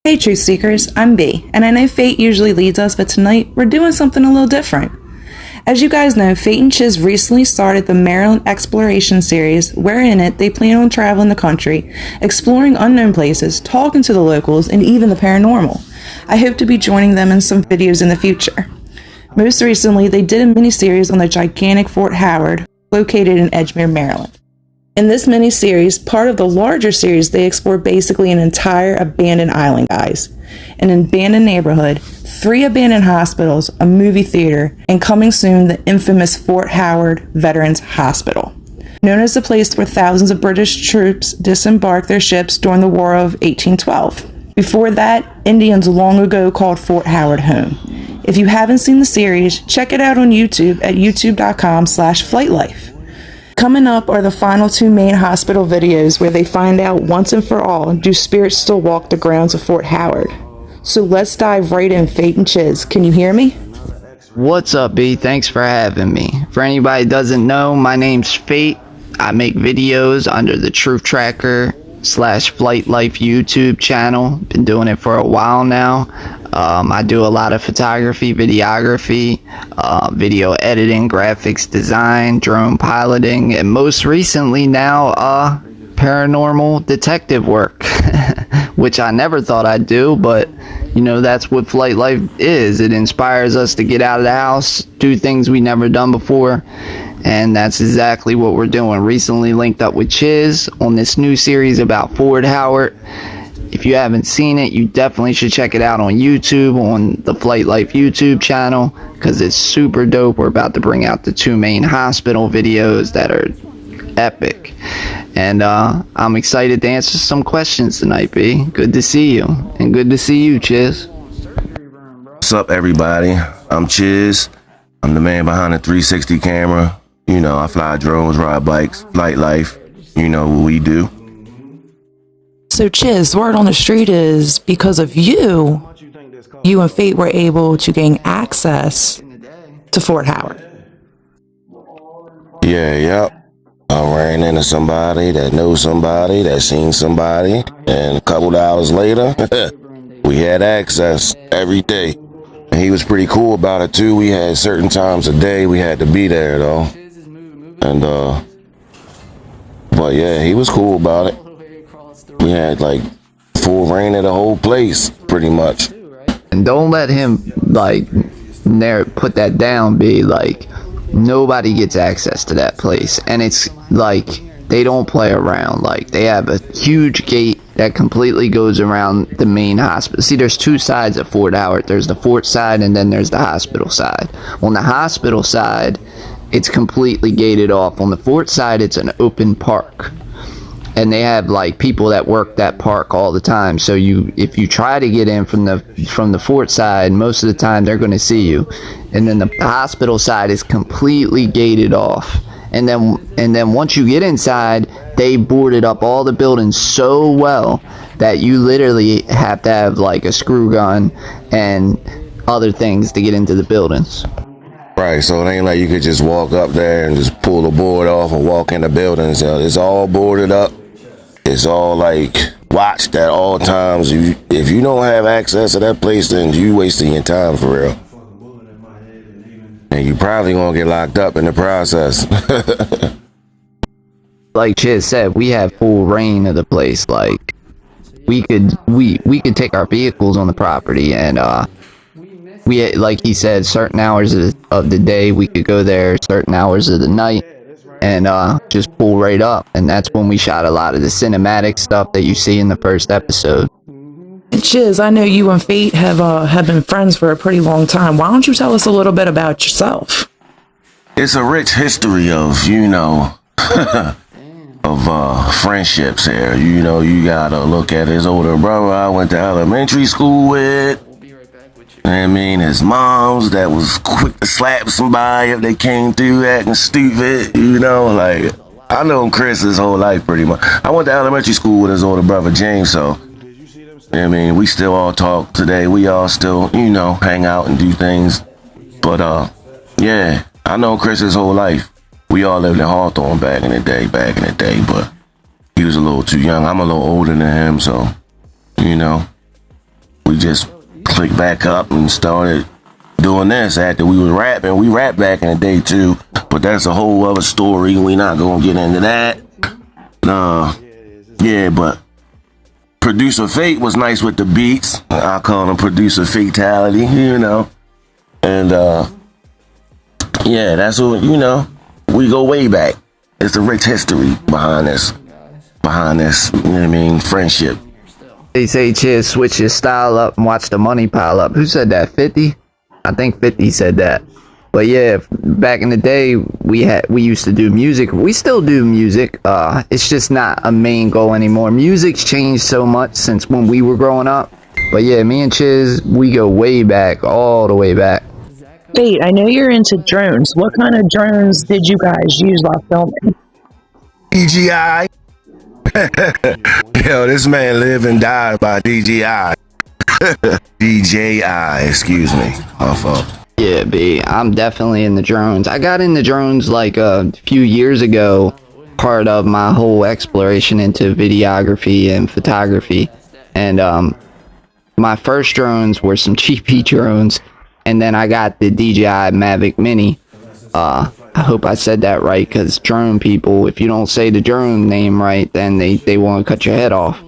Hey Truth Seekers, I'm B, and I know fate usually leads us, but tonight we're doing something a little different. As you guys know, Fate and Chiz recently started the Maryland Exploration Series, where in it they plan on traveling the country, exploring unknown places, talking to the locals, and even the paranormal. I hope to be joining them in some videos in the future. Most recently, they did a mini-series on the gigantic Fort Howard, located in Edgemere, Maryland. In this mini-series, part of the larger series, they explore basically an entire abandoned island, guys. An abandoned neighborhood, 3 abandoned hospitals, a movie theater, and coming soon, the infamous Fort Howard Veterans Hospital. Known as the place where thousands of British troops disembarked their ships during the War of 1812. Before that, Indians long ago called Fort Howard home. If you haven't seen the series, check it out on YouTube at youtube.com/FlightLife. Coming up are the final 2 main hospital videos where they find out once and for all, do spirits still walk the grounds of Fort Howard? So let's dive right in, Fate and Chiz. Can you hear me? What's up, B? Thanks for having me. For anybody who doesn't know, my name's Fate. I make videos under the Truth Tracker /FlightLife YouTube channel. Been doing it for a while now. I do a lot of photography, videography, video editing, graphics design, drone piloting, and most recently now, paranormal detective work, which I never thought I'd do, but you know, that's what FlightLife is. It inspires us to get out of the house, do things we never done before, and that's exactly what we're doing. Recently linked up with Chiz on this new series about Fort Howard. If you haven't seen it, you definitely should check it out on YouTube, on the FlightLife YouTube channel, because it's super dope. We're about to bring out the 2 main hospital videos that are epic. And I'm excited to answer some questions tonight, B. Good to see you. And good to see you, Chiz. What's up, everybody? I'm Chiz. I'm the man behind the 360 camera. You know, I fly drones, ride bikes, FlightLife. You know what we do. So Chiz, word on the street is because of you and Fate were able to gain access to Fort Howard. Yep. I ran into somebody that knows somebody that seen somebody, and a couple of hours later, we had access every day. And he was pretty cool about it too. We had certain times a day we had to be there though. And but yeah, he was cool about it. We had like full reign of the whole place, pretty much. And don't let him put that down, B. Like, nobody gets access to that place, and it's like they don't play around. Like, they have a huge gate that completely goes around the main hospital. See, there's 2 sides of Fort Howard. There's the fort side, and then there's the hospital side. On the hospital side, it's completely gated off. On the fort side, it's an open park, and they have like people that work that park all the time. So if you try to get in from the fort side, most of the time they're going to see you. And then the hospital side is completely gated off. And then once you get inside, they boarded up all the buildings so well that you literally have to have like a screw gun and other things to get into the buildings. Right, so it ain't like you could just walk up there and just pull the board off and walk in the buildings. It's all boarded up. It's all like watched at all times. If you don't have access to that place, then you wasting your time for real. And you probably gonna get locked up in the process. Like Chiz said, we have full reign of the place. Like, we could take our vehicles on the property, and we, like he said, certain hours of the day we could go there, certain hours of the night, and just pull right up. And that's when we shot a lot of the cinematic stuff that you see in the first episode. Chiz, I know you and Fate have been friends for a pretty long time. Why don't you tell us a little bit about yourself? It's a rich history of, you know, of friendships here. You know, you gotta look at his older brother I went to elementary school with. I mean, his moms that was quick to slap somebody if they came through acting stupid, you know, like, I know Chris his whole life pretty much. I went to elementary school with his older brother James, so, I mean, we still all talk today. We all still, you know, hang out and do things. But, yeah, I know Chris his whole life. We all lived in Hawthorne back in the day, but he was a little too young. I'm a little older than him, so, you know. we just clicked back up and started doing this after we was rapping. We rapped back in the day too, but that's a whole other story. We not gonna get into that. Yeah, but Producer Fate was nice with the beats. I call him Producer Fatality, you know. And yeah, that's what, you know, we go way back. It's a rich history behind this, you know what I mean, friendship. They say, Chiz, switch your style up and watch the money pile up. Who said that? 50? I think 50 said that. But yeah, back in the day, we used to do music. We still do music. It's just not a main goal anymore. Music's changed so much since when we were growing up. But yeah, me and Chiz, we go way back, all the way back. Fate, I know you're into drones. What kind of drones did you guys use while filming? DJI. Yo, this man lived and died by DJI. DJI, excuse me. My fault. Yeah, B, I'm definitely in the drones. I got into drones like a few years ago, part of my whole exploration into videography and photography. And my first drones were some cheapy drones, and then I got the DJI Mavic Mini. I hope I said that right, because drone people, if you don't say the drone name right, then they want to cut your head off.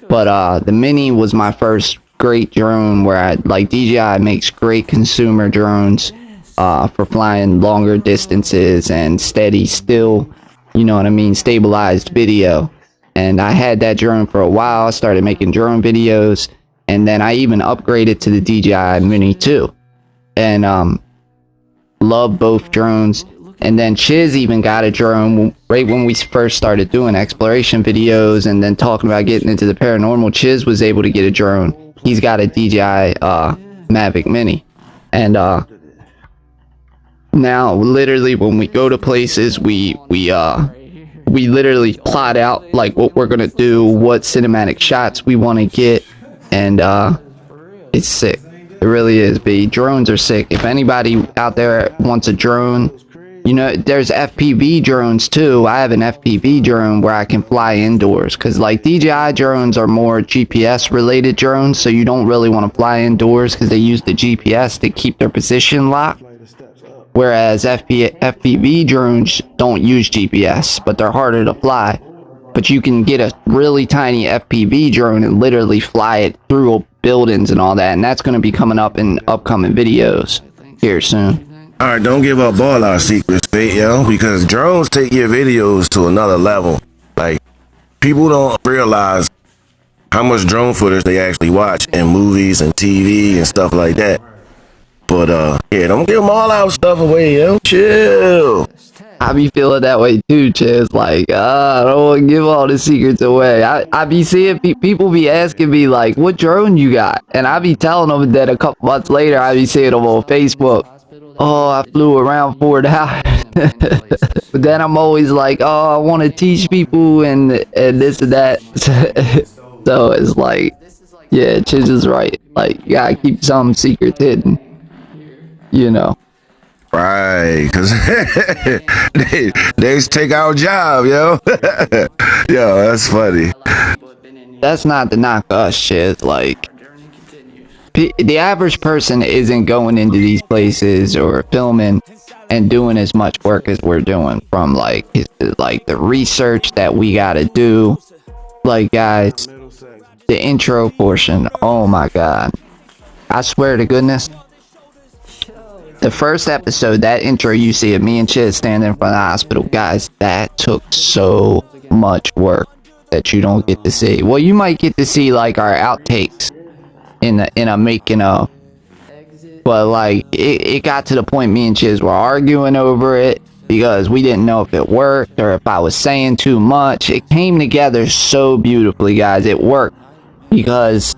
But the Mini was my first great drone, where DJI makes great consumer drones for flying longer distances and steady still, you know what I mean, stabilized video. And I had that drone for a while. I started making drone videos, and then I even upgraded to the DJI Mini 2, and love both drones. And then Chiz even got a drone right when we first started doing exploration videos, and then talking about getting into the paranormal. Chiz was able to get a drone. He's got a DJI Mavic Mini. And now literally when we go to places, we literally plot out like what we're gonna do, what cinematic shots we want to get, and it's sick. It really is, B. Drones are sick. If anybody out there wants a drone, you know, there's FPV drones too. I have an FPV drone where I can fly indoors, because like DJI drones are more GPS related drones, so you don't really want to fly indoors because they use the GPS to keep their position locked. Whereas FPV drones don't use GPS, but they're harder to fly. But you can get a really tiny FPV drone and literally fly it through buildings and all that, and that's going to be coming up in upcoming videos here soon. All right, don't give up all our secrets, Fate, yo, because drones take your videos to another level. Like, people don't realize how much drone footage they actually watch in movies and TV and stuff like that. But yeah, don't give them all our stuff away, yo. Chill. I be feeling that way too, Chiz. Like, I don't want to give all the secrets away. I be seeing people be asking me like, what drone you got? And I be telling them that a couple months later, I be seeing them on Facebook. Oh, I flew around 4 hours. But then I'm always like, oh, I want to teach people and this and that. So it's like, yeah, Chiz is right. Like, you gotta keep some secrets hidden, you know. Right, because they take our job, yo. Yo, that's funny. That's not to knock us, Chiz. Like, the average person isn't going into these places or filming and doing as much work as we're doing, from like the research that we gotta do. Like, guys, the intro portion, oh my god, I swear to goodness, the first episode, that intro you see of me and Chiz standing in front of the hospital, guys, that took so much work that you don't get to see. Well, you might get to see like our outtakes in a making of, but like it got to the point me and Chiz were arguing over it because we didn't know if it worked or if I was saying too much. It came together so beautifully, guys. It worked because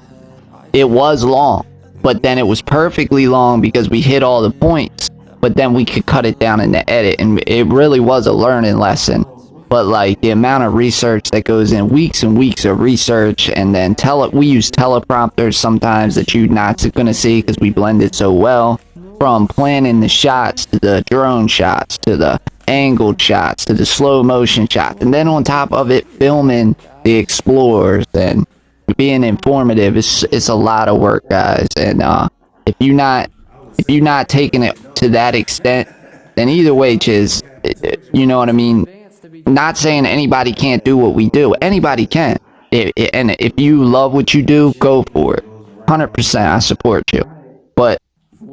it was long, but then it was perfectly long because we hit all the points, but then we could cut it down in the edit, and it really was a learning lesson. But like the amount of research that goes in, weeks and weeks of research, and then we use teleprompters sometimes that you're not going to see because we blend it so well. From planning the shots to the drone shots to the angled shots to the slow motion shots, and then on top of it, filming the explorers and being informative is a lot of work, guys. And if you're not taking it to that extent, then either way, Chiz, you know what I mean? Not saying anybody can't do what we do. Anybody can. And if you love what you do, go for it. 100%, I support you. But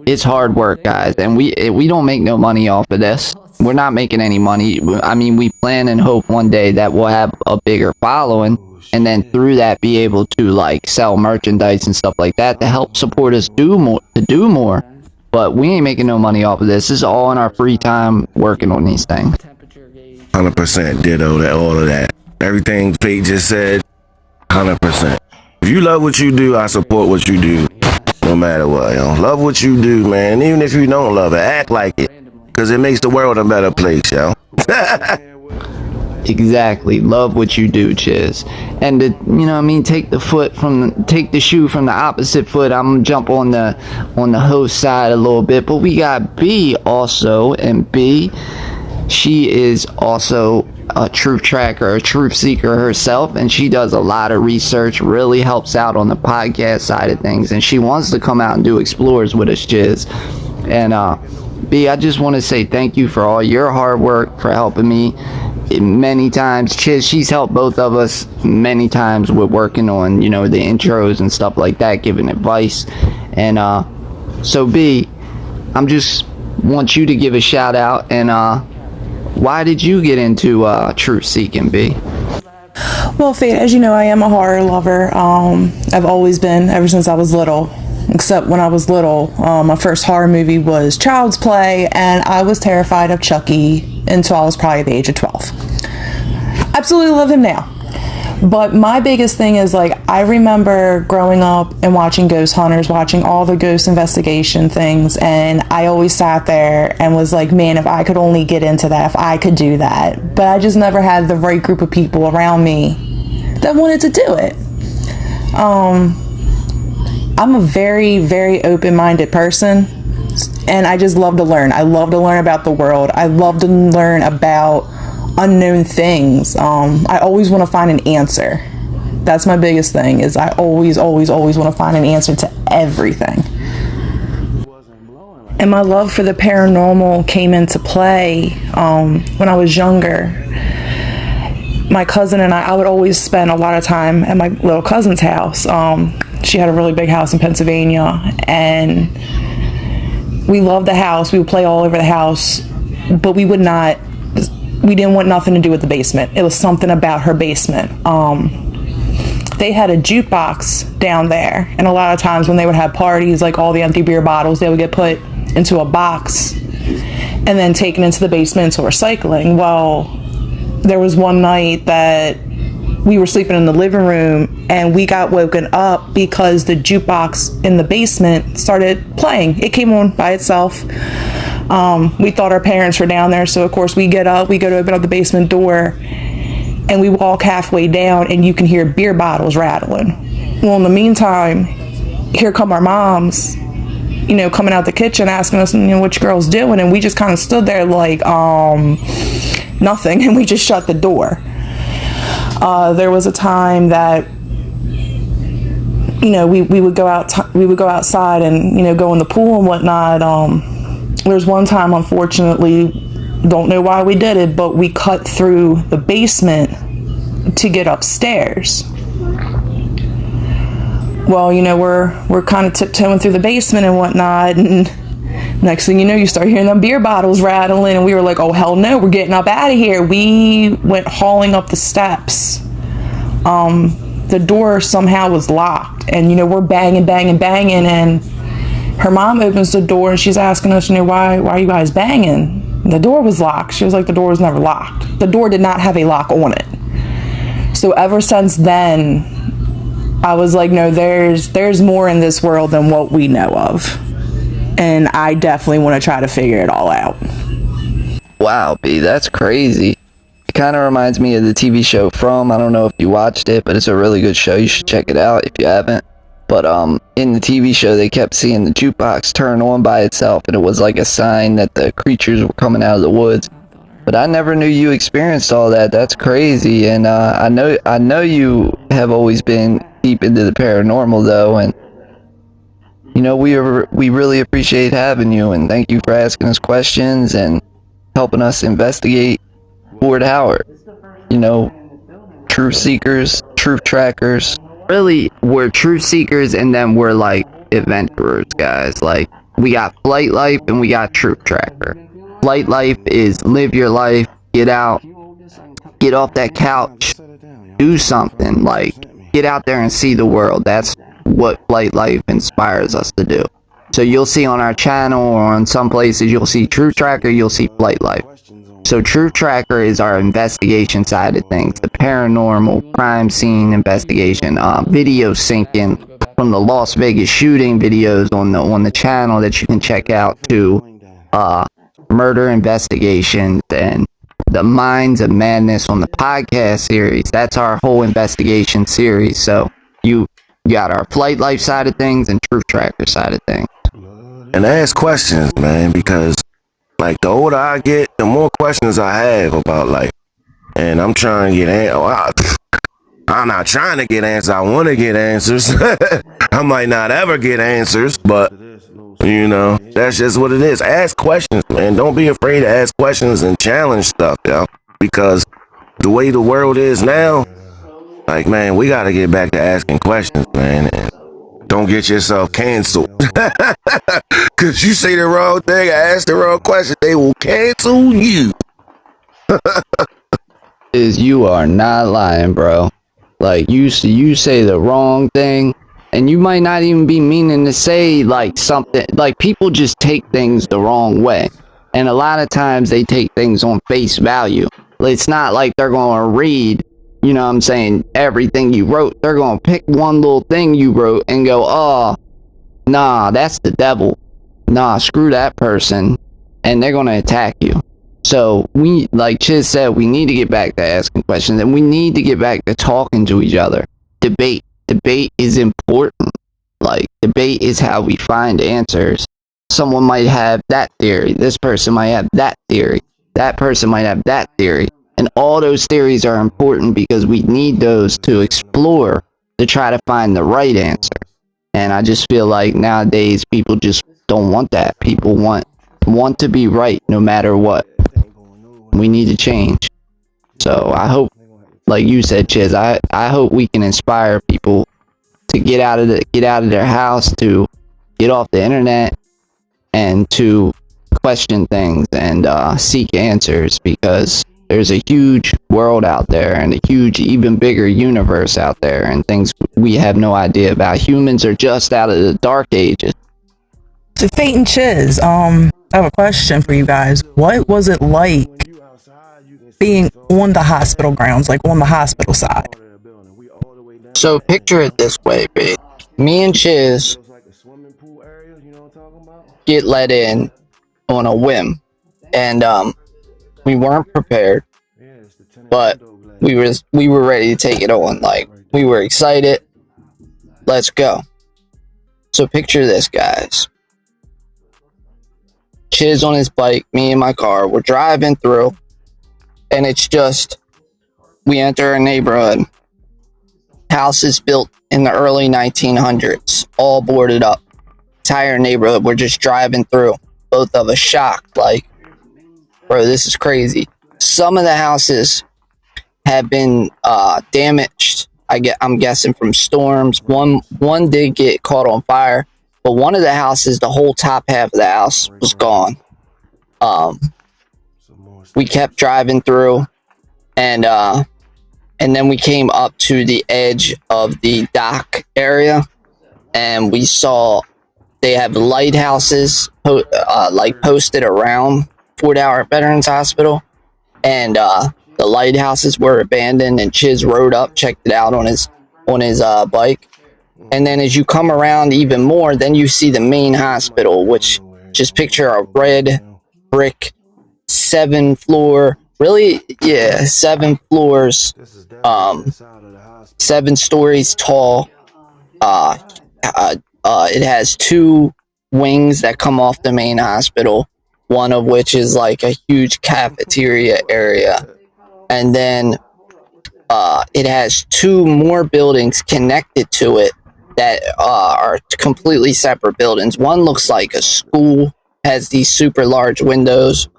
it's hard work, guys, and we don't make no money off of this. We're not making any money. I mean, we plan and hope one day that we'll have a bigger following, and then through that be able to like sell merchandise and stuff like that to help support us do more. But we ain't making no money off of this. This is all in our free time working on these things. 100% ditto that, all of that. Everything Pete just said, 100%. If you love what you do, I support what you do. No matter what, yo. Love what you do, man. Even if you don't love it, act like it. Because it makes the world a better place, yo. Exactly. Love what you do, Chiz. And you know what I mean, take the shoe from the opposite foot. I'm gonna jump on the host side a little bit. But we got B also, and B, she is also a truth tracker, a truth seeker herself, and she does a lot of research, really helps out on the podcast side of things, and she wants to come out and do explores with us, Chiz. And B, I just want to say thank you for all your hard work, for helping me many times. Chiz, she's helped both of us many times with working on, you know, the intros and stuff like that, giving advice. And so B, I'm just want you to give a shout out, and why did you get into truth seeking, B? Well, Fate, as you know, I am a horror lover. I've always been, ever since I was little. Except when I was little, my first horror movie was Child's Play, and I was terrified of Chucky until I was probably the age of 12. Absolutely love him now. But my biggest thing is, like, I remember growing up and watching Ghost Hunters, watching all the ghost investigation things, and I always sat there and was like, man, if I could only get into that, if I could do that. But I just never had the right group of people around me that wanted to do it. I'm a very, very open-minded person, and I just love to learn. I love to learn about the world. I love to learn about unknown things. I always want to find an answer. That's my biggest thing, is I always want to find an answer to everything. And my love for the paranormal came into play when I was younger. My cousin and I would always spend a lot of time at my little cousin's house. She had a really big house in Pennsylvania, and we loved the house. We would play all over the house, but we didn't want nothing to do with the basement. It was something about her basement. They had a jukebox down there, and a lot of times when they would have parties, like all the empty beer bottles, they would get put into a box and then taken into the basement into recycling. Well, there was one night that we were sleeping in the living room, and we got woken up because the jukebox in the basement started playing. It came on by itself. We thought our parents were down there, so of course we get up, we go to open up the basement door, and we walk halfway down, and you can hear beer bottles rattling. Well, in the meantime, here come our moms, you know, coming out the kitchen asking us, you know, what your girls doing, and we just kind of stood there like, nothing, and we just shut the door. There was a time that, you know, we would go outside and, you know, go in the pool and whatnot. There was one time, unfortunately, don't know why we did it, but we cut through the basement to get upstairs. Well, you know, we're kind of tiptoeing through the basement and whatnot, and next thing you know, you start hearing them beer bottles rattling, and we were like, oh, hell no, we're getting up out of here. We went hauling up the steps. The door somehow was locked, and, you know, we're banging, and her mom opens the door, and she's asking us, you know, why are you guys banging? The door was locked. She was like, the door was never locked. The door did not have a lock on it. So ever since then, I was like, no, there's more in this world than what we know of. And I definitely want to try to figure it all out. Wow, B, that's crazy. It kind of reminds me of the TV show From. I don't know if you watched it, but it's a really good show. You should check it out if you haven't. But in the TV show, they kept seeing the jukebox turn on by itself, and it was like a sign that the creatures were coming out of the woods. But I never knew you experienced all that. That's crazy. And I know you have always been deep into the paranormal though, and you know, we really appreciate having you, and thank you for asking us questions and helping us investigate Fort Howard. You know, truth seekers, truth trackers. Really, we're truth seekers, and then we're like adventurers, guys. Like, we got FlightLife and we got Truth Tracker. FlightLife is live your life, get out, get off that couch, do something. Like, get out there and see the world. That's what FlightLife inspires us to do. So you'll see on our channel or on some places, you'll see Truth Tracker, you'll see FlightLife. So Truth Tracker is our investigation side of things, the paranormal crime scene investigation, video syncing from the Las Vegas shooting videos on the channel that you can check out, to murder investigations and the Minds of Madness on the podcast series. That's our whole investigation series. So you got our FlightLife side of things and Truth Tracker side of things. And ask questions, man, because like the older I get, the more questions I have about life. And I'm trying to get I'm not trying to get answers. I want to get answers. I might not ever get answers, but you know, that's just what it is. Ask questions, man. Don't be afraid to ask questions and challenge stuff, yo. Because the way the world is now, like, man, we got to get back to asking questions, man. And don't get yourself canceled. Because you say the wrong thing, ask the wrong question, they will cancel you. You are not lying, bro. Like, you say the wrong thing, and you might not even be meaning to say, like, something. Like, people just take things the wrong way. And a lot of times they take things on face value. It's not like they're going to read, you know what I'm saying, everything you wrote. They're going to pick one little thing you wrote and go, oh, nah, that's the devil. Nah, screw that person. And they're going to attack you. So we, like Chiz said, we need to get back to asking questions, and we need to get back to talking to each other. Debate is important. Like, debate is how we find answers. Someone might have that theory, this person might have that theory, that person might have that theory, and all those theories are important because we need those to explore to try to find the right answer. And I just feel like nowadays people just don't want that. People want to be right no matter what. We need to change. So I hope, like you said, Chiz, I hope we can inspire people to get out of their house, to get off the internet, and to question things and seek answers, because there's a huge world out there and a huge, even bigger universe out there, and things we have no idea about. Humans are just out of the dark ages. So Fate and Chiz, I have a question for you guys. What was it like being on the hospital grounds, like on the hospital side? So picture it this way, babe. Me and Chiz get let in on a whim, and we weren't prepared, but we were ready to take it on. Like, we were excited. Let's go. So picture this, guys. Chiz on his bike, me in my car. We're driving through, and it's just, we enter a neighborhood. Houses built in the early 1900s, all boarded up. Entire neighborhood. We're just driving through. Both of us shocked, like, bro, this is crazy. Some of the houses have been damaged. I'm guessing from storms. One did get caught on fire, but one of the houses, the whole top half of the house was gone. We kept driving through, and then we came up to the edge of the dock area, and we saw they have lighthouses posted around Fort Howard Veterans Hospital, and the lighthouses were abandoned. And Chiz rode up, checked it out on his bike, and then as you come around even more, then you see the main hospital, which, just picture a red brick 7-floor, really, yeah, 7 floors, 7 stories tall. It has 2 wings that come off the main hospital, one of which is like a huge cafeteria area, and then it has two more buildings connected to it that are completely separate buildings. One looks like a school, has these super large windows.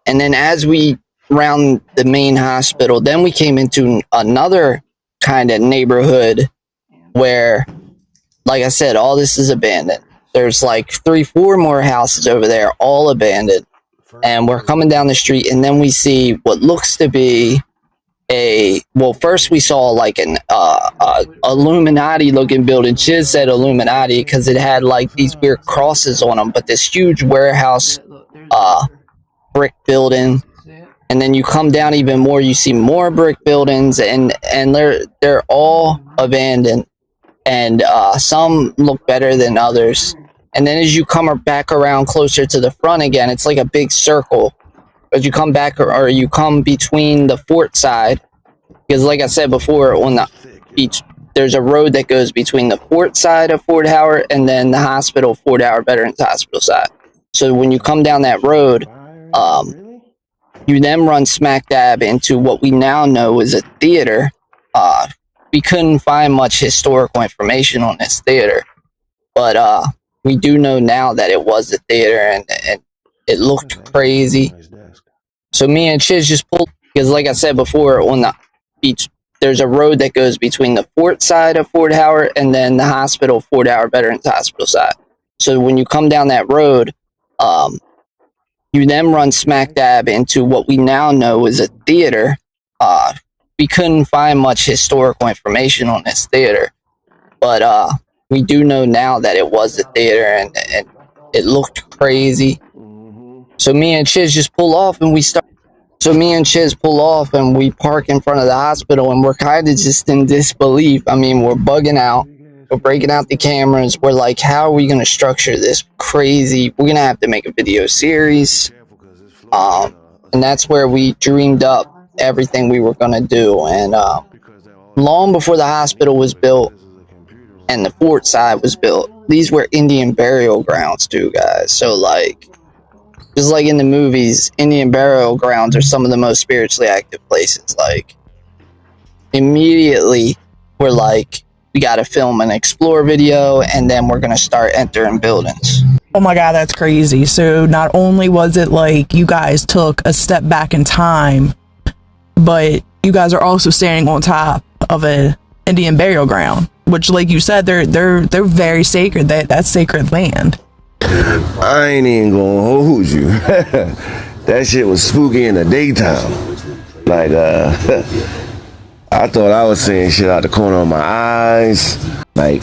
And then as we round the main hospital, then we came into another kind of neighborhood where, like I said, all this is abandoned. There's like 3-4 more houses over there, all abandoned. And we're coming down the street, and then we see what looks to be first we saw like an Illuminati looking building. Chiz said Illuminati because it had like these weird crosses on them, but this huge warehouse brick building. And then you come down even more, you see more brick buildings, and they're all abandoned, and some look better than others. And then as you come back around closer to the front again, it's like a big circle. As you come back, or you come between the fort side, because like I said before, on the beach, there's a road that goes between the fort side of Fort Howard and then the hospital, Fort Howard Veterans Hospital side. So when you come down that road, you then run smack dab into what we now know is a theater. We couldn't find much historical information on this theater, but we do know now that it was a theater, and it looked crazy. So me and Chiz just pulled, because like I said before, on the beach, there's a road that goes between the fort side of Fort Howard and then the hospital, Fort Howard Veterans Hospital side. So when you come down that road, you then run smack dab into what we now know is a theater. We couldn't find much historical information on this theater, but we do know now that it was a theater, and it looked crazy. So me and Chiz just pull off, and we park in front of the hospital, and we're kind of just in disbelief. I mean, we're bugging out. We're breaking out the cameras. We're like, how are we going to structure this crazy? We're going to have to make a video series. And that's where we dreamed up everything we were going to do. And long before the hospital was built and the fort side was built, these were Indian burial grounds too, guys. So like, just like in the movies, Indian burial grounds are some of the most spiritually active places. Like, immediately, we're like, we got to film an explore video, and then we're going to start entering buildings. Oh my God, that's crazy. So not only was it like you guys took a step back in time, but you guys are also standing on top of an Indian burial ground, which, like you said, they're very sacred. That's sacred land. I ain't even gonna hold you. That shit was spooky in the daytime. Like, I thought I was seeing shit out the corner of my eyes. Like,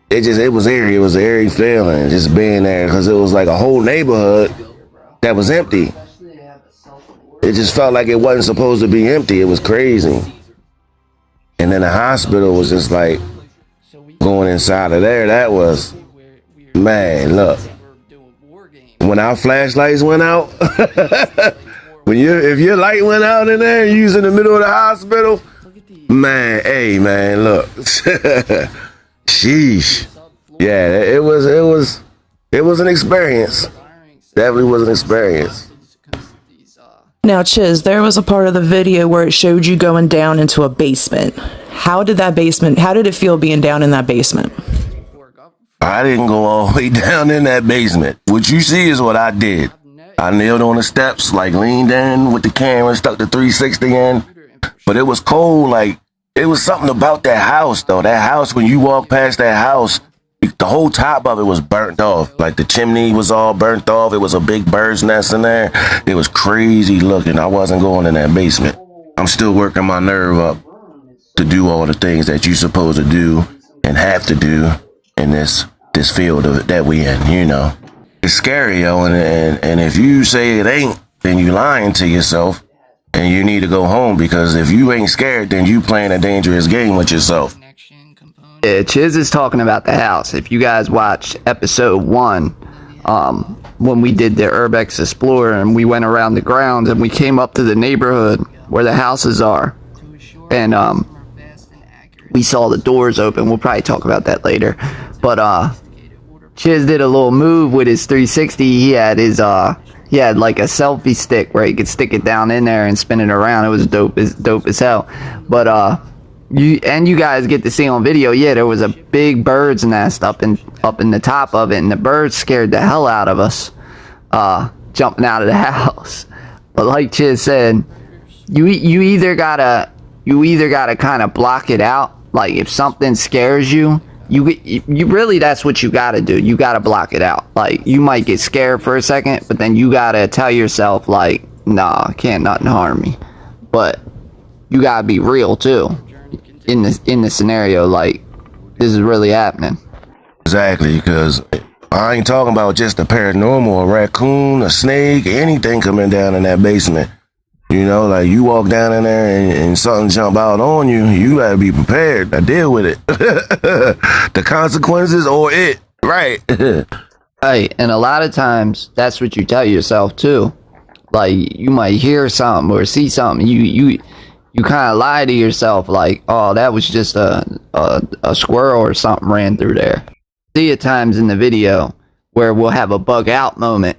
it was eerie. It was an eerie feeling just being there, because it was like a whole neighborhood that was empty. It just felt like it wasn't supposed to be empty. It was crazy. And then the hospital was just like going inside of there. That was, man, look. When our flashlights went out, if your light went out in there and you was in the middle of the hospital, man, hey, man, look. Sheesh. Yeah, it was an experience. Definitely was an experience. Now, Chiz, there was a part of the video where it showed you going down into a basement. How did it feel being down in that basement? I didn't go all the way down in that basement. What you see is what I did. I kneeled on the steps, like leaned in with the camera, stuck the 360 in. But it was cold, like, it was something about that house, though. That house, when you walk past that house, the whole top of it was burnt off. Like, the chimney was all burnt off. It was a big bird's nest in there. It was crazy looking. I wasn't going in that basement. I'm still working my nerve up to do all the things that you're supposed to do and have to do in this field that we in, you know. It's scary, yo, and if you say it ain't, then you lying to yourself, and you need to go home, because if you ain't scared, then you playing a dangerous game with yourself. Yeah, Chiz is talking about the house. If you guys watched episode 1, when we did the Urbex Explorer and we went around the grounds and we came up to the neighborhood where the houses are, and we saw the doors open. We'll probably talk about that later, but Chiz did a little move with his 360. He had his He had like a selfie stick where he could stick it down in there and spin it around. It was dope as hell. But you guys get to see on video, yeah, there was a big bird's nest up in the top of it, and the bird scared the hell out of us jumping out of the house. But like Chiz said, you either gotta kind of block it out. Like if something scares you, you really, that's what you gotta do. You gotta block it out. Like you might get scared for a second, but then you gotta tell yourself like, nah, can't nothing harm me. But you gotta be real too in the scenario, like this is really happening. Exactly, because I ain't talking about just a paranormal, a raccoon, a snake, anything coming down in that basement. You know, like you walk down in there and something jump out on you, you gotta be prepared to deal with it. The consequences or it, right? Right, and a lot of times that's what you tell yourself too. Like you might hear something or see something, you kind of lie to yourself like, oh, that was just a squirrel or something ran through there. See at times in the video where we'll have a bug out moment,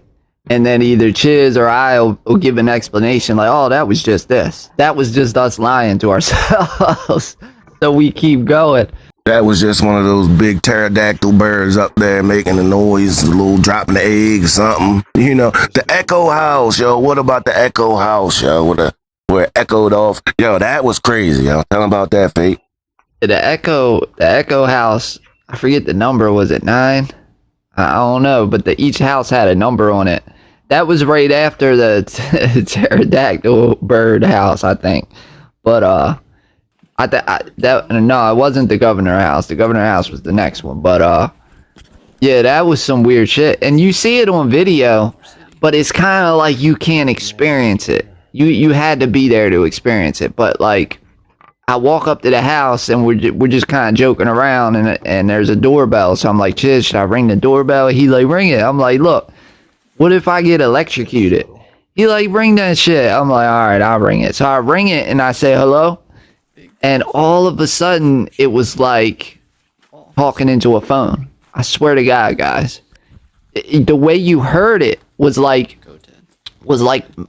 and then either Chiz or I will give an explanation like, oh, that was just this. That was just us lying to ourselves. So we keep going. That was just one of those big pterodactyl birds up there making a noise, a little dropping the egg or something. You know, the echo house, yo. What about the echo house, yo? Where it echoed off. Yo, that was crazy, yo. Tell them about that, Fate. The echo house, I forget the number, was it 9? I don't know, but each house had a number on it. That was right after the pterodactyl bird house, I think. But no, it wasn't the governor house. The governor house was the next one. But yeah, that was some weird shit. And you see it on video, but it's kind of like you can't experience it. You had to be there to experience it. But like, I walk up to the house and we're just kind of joking around, and there's a doorbell. So I'm like, Chiz, should I ring the doorbell? He like, ring it. I'm like, look, what if I get electrocuted? He like, ring that shit. I'm like, all right, I'll ring it. So I ring it and I say hello, and all of a sudden it was like talking into a phone. I swear to God, guys, the way you heard it was like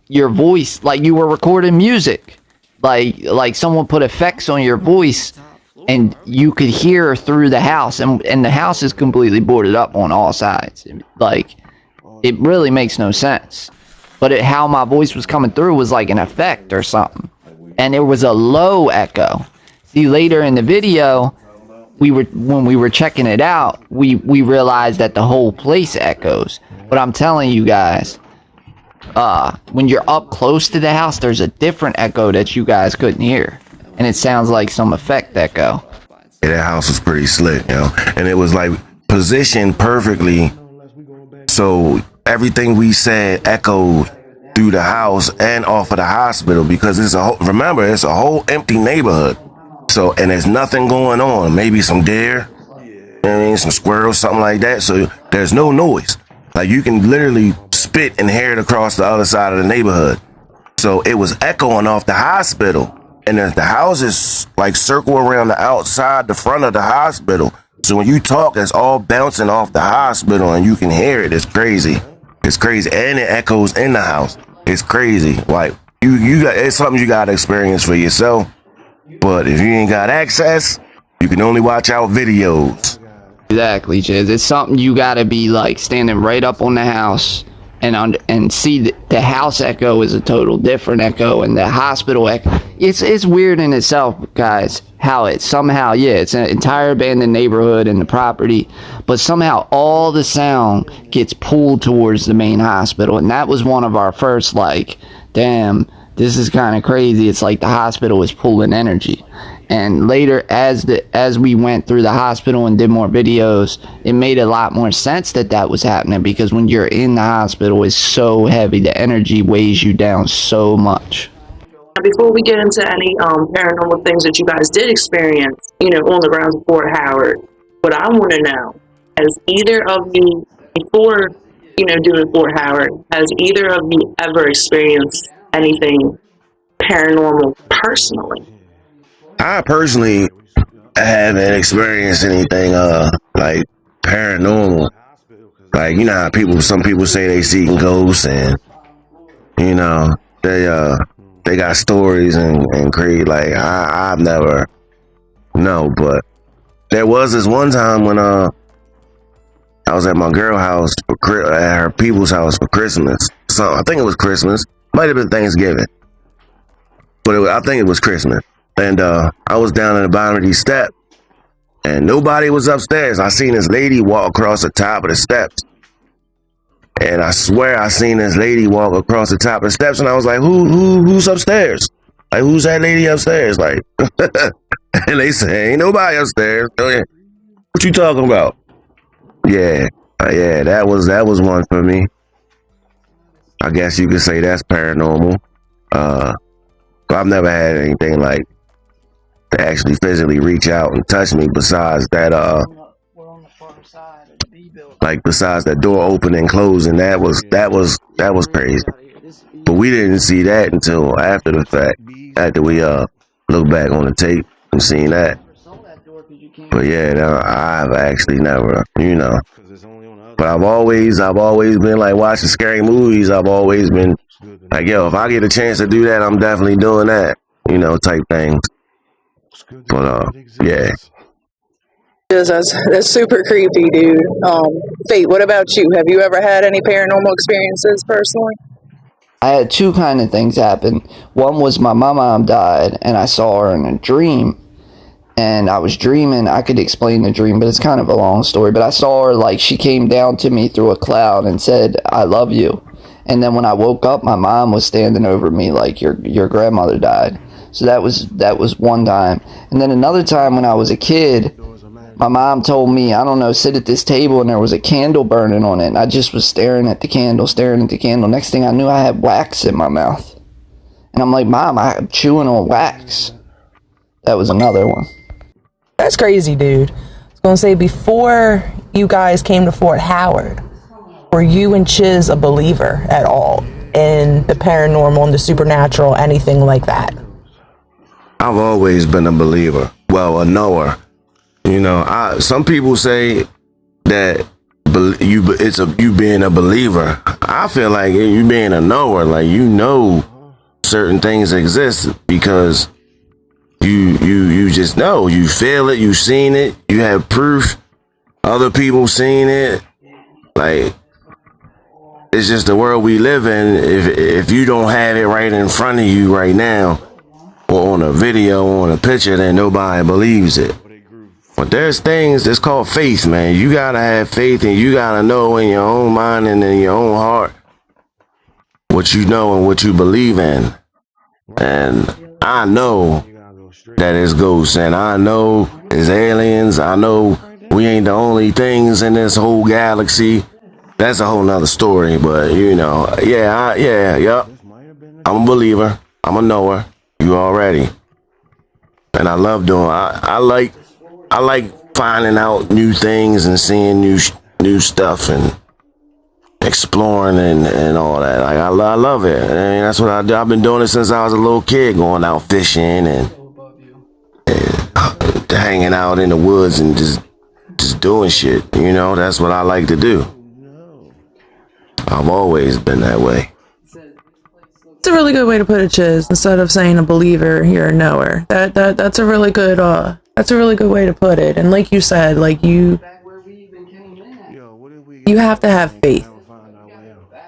your voice, like you were recording music. Like someone put effects on your voice and you could hear through the house, and the house is completely boarded up on all sides. Like, it really makes no sense. But how my voice was coming through was like an effect or something. And there was a low echo. See, later in the video, when we were checking it out, we realized that the whole place echoes. But I'm telling you guys, when you're up close to the house, there's a different echo that you guys couldn't hear, and it sounds like some effect echo. Yeah, that house was pretty slick, you know, and it was like positioned perfectly, so everything we said echoed through the house and off of the hospital, because it's it's a whole empty neighborhood. So, and there's nothing going on. Maybe some deer, you know what I mean, some squirrels, something like that. So there's no noise. Like you can literally spit and hear it across the other side of the neighborhood. So it was echoing off the hospital, and the houses like circle around the outside, the front of the hospital. So when you talk, it's all bouncing off the hospital, and you can hear it. It's crazy. It's crazy, and it echoes in the house. It's crazy. Like you got, it's something you got to experience for yourself. But if you ain't got access, you can only watch out videos. Exactly, Chiz. It's something you gotta be like standing right up on the house and see the house echo is a total different echo, and the hospital echo. It's weird in itself, guys. How it somehow, yeah, it's an entire abandoned neighborhood and the property, but somehow all the sound gets pulled towards the main hospital, and that was one of our first like, damn, this is kind of crazy. It's like the hospital is pulling energy. And later, as we went through the hospital and did more videos, it made a lot more sense that was happening, because when you're in the hospital, it's so heavy. The energy weighs you down so much. Before we get into any paranormal things that you guys did experience, on the grounds of Fort Howard, what I want to know, has either of you, before, doing Fort Howard, has either of you ever experienced anything paranormal personally? I personally haven't experienced anything like paranormal. Like, you know how some people say they see ghosts and You know, they got stories and crazy. Like I've never but there was this one time when I was at my girl house at her people's house for Christmas. So I think it was Christmas, might have been Thanksgiving, but I think it was Christmas. And I was down at the bottom of these steps, and nobody was upstairs. I seen this lady walk across the top of the steps. And I swear I seen this lady walk across the top of the steps, and I was like, who's upstairs? Like, who's that lady upstairs? Like, and they say, ain't nobody upstairs. What you talking about? Yeah, that was one for me. I guess you could say that's paranormal. I've never had anything like to actually physically reach out and touch me besides that, like besides that door opening and closing. That was crazy. But we didn't see that until after the fact, after we look back on the tape and seen that. But yeah, I've actually never, But I've always been like watching scary movies. I've always been like, yo, if I get a chance to do that, I'm definitely doing that, type things. But yeah. That's super creepy, dude. Fate, what about you? Have you ever had any paranormal experiences personally? I had two kind of things happen. One was my mom died, and I saw her in a dream. And I was dreaming. I could explain the dream, but it's kind of a long story. But I saw her, like, she came down to me through a cloud and said, "I love you." And then when I woke up, my mom was standing over me like, your grandmother died. So that was one time. And then another time when I was a kid, my mom told me, I don't know, sit at this table, and there was a candle burning on it. And I just was staring at the candle. Next thing I knew, I had wax in my mouth. And I'm like, Mom, I'm chewing on wax. That was another one. That's crazy, dude. I was going to say, before you guys came to Fort Howard, were you and Chiz a believer at all in the paranormal and the supernatural, anything like that? I've always been a believer. Well, a knower. Some people say that you being a believer. I feel like you being a knower, like certain things exist because you just know, you feel it, you've seen it, you have proof, other people seen it. Like, it's just the world we live in. If you don't have it right in front of you right now, or on a video, or on a picture, then nobody believes it. But there's things that's called faith, man. You gotta have faith, and you gotta know in your own mind and in your own heart what you know and what you believe in. And I know that it's ghosts, and I know it's aliens. I know we ain't the only things in this whole galaxy. That's a whole nother story, but yep. I'm a believer. I'm a knower. You already. And I love doing. I like finding out new things and seeing new stuff and exploring and all that. Like I love it. I mean, that's what I do. I've been doing it since I was a little kid, going out fishing and hanging out in the woods and just doing shit. That's what I like to do. I've always been that way. It's a really good way to put it, Chiz. Instead of saying a believer, you're a knower. That's a really good way to put it. And like you said, like you have to have faith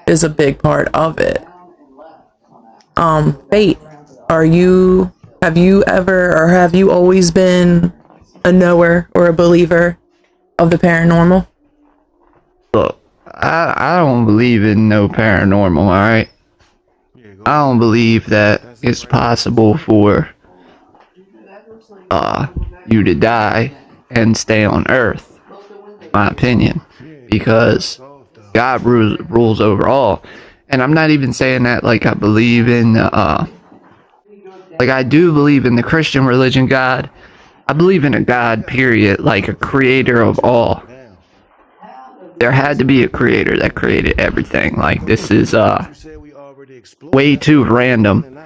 is a big part of it. Faith. Have you always been a knower or a believer of the paranormal? Look, I don't believe in no paranormal, alright? I don't believe that it's possible for you to die and stay on Earth, in my opinion, because God rules over all. And I'm not even saying that like I believe in, like I do believe in the Christian religion God. I believe in a God, period, like a creator of all. There had to be a creator that created everything. Like, this is way too random.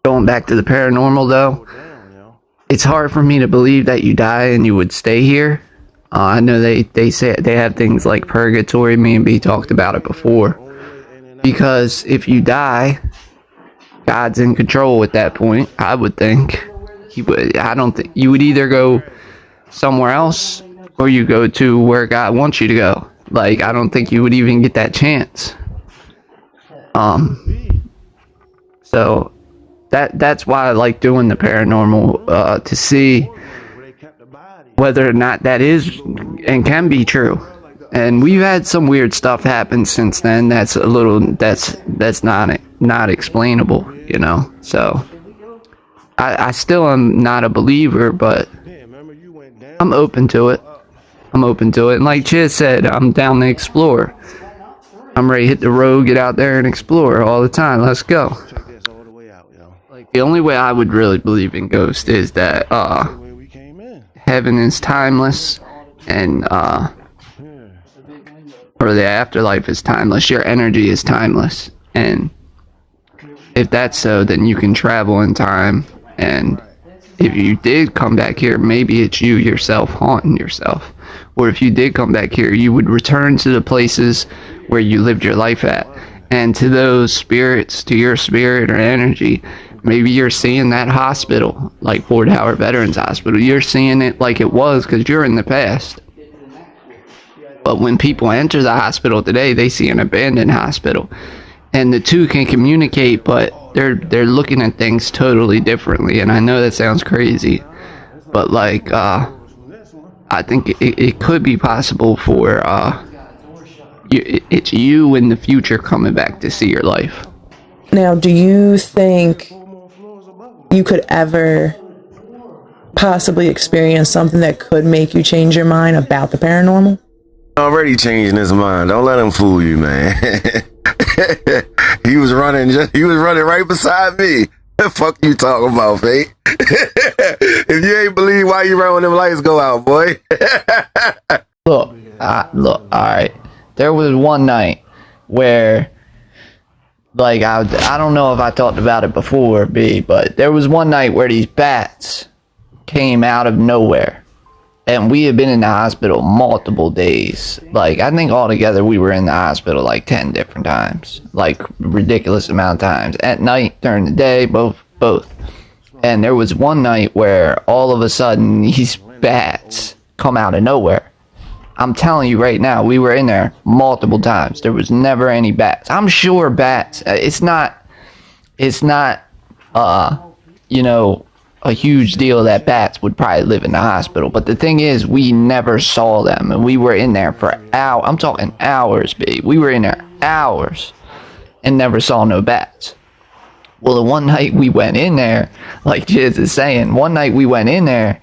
Going back to the paranormal, though, it's hard for me to believe that you die and you would stay here. I know they say they have things like purgatory. Me and B talked about it before. Because if you die, God's in control at that point, I would think. I don't think you would either go somewhere else or you go to where God wants you to go. Like, I don't think you would even get that chance. So that's why I like doing the paranormal, to see whether or not that is and can be true. And we've had some weird stuff happen since then. That's not explainable, you know. So I still am not a believer, but I'm open to it. And like Chiz said, I'm down to explore. I'm ready to hit the road, get out there and explore all the time. Let's go. Like, the only way I would really believe in ghosts is that heaven is timeless, and or the afterlife is timeless. Your energy is timeless, and if that's so, then you can travel in time. And if you did come back here, maybe it's you yourself haunting yourself. Or if you did come back here, you would return to the places where you lived your life at. And to those spirits, to your spirit or energy, maybe you're seeing that hospital, like Fort Howard Veterans Hospital. You're seeing it like it was because you're in the past. But when people enter the hospital today, they see an abandoned hospital. And the two can communicate, but they're looking at things totally differently. And I know that sounds crazy, but like I think it could be possible for it's you in the future coming back to see your life. Now, do you think you could ever possibly experience something that could make you change your mind about the paranormal? Already changing his mind. Don't let him fool you, man. He was running right beside me. The fuck you talking about, Fate? If you ain't believe why you run when them lights go out, boy. Look, all right. There was one night where, like, I don't know if I talked about it before, B, but there was one night where these bats came out of nowhere. And we had been in the hospital multiple days. Like, I think altogether we were in the hospital like 10 different times. Like, ridiculous amount of times. At night, during the day, both. And there was one night where all of a sudden these bats come out of nowhere. I'm telling you right now, we were in there multiple times. There was never any bats. I'm sure bats, it's not, you know, a huge deal that bats would probably live in the hospital. But the thing is, we never saw them. And we were in there for hours. I'm talking hours, babe. We were in there hours and never saw no bats. Well, the one night we went in there, like Jiz is saying, one night we went in there,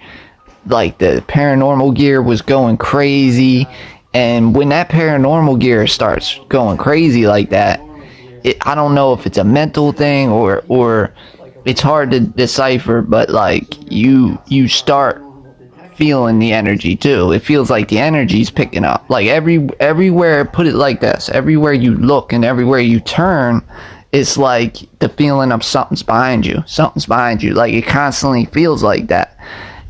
like the paranormal gear was going crazy. And when that paranormal gear starts going crazy like that, I don't know if it's a mental thing or it's hard to decipher, but like you start feeling the energy too. It feels like the energy's picking up. Like everywhere, put it like this, everywhere you look and everywhere you turn, it's like the feeling of something's behind you. Like it constantly feels like that.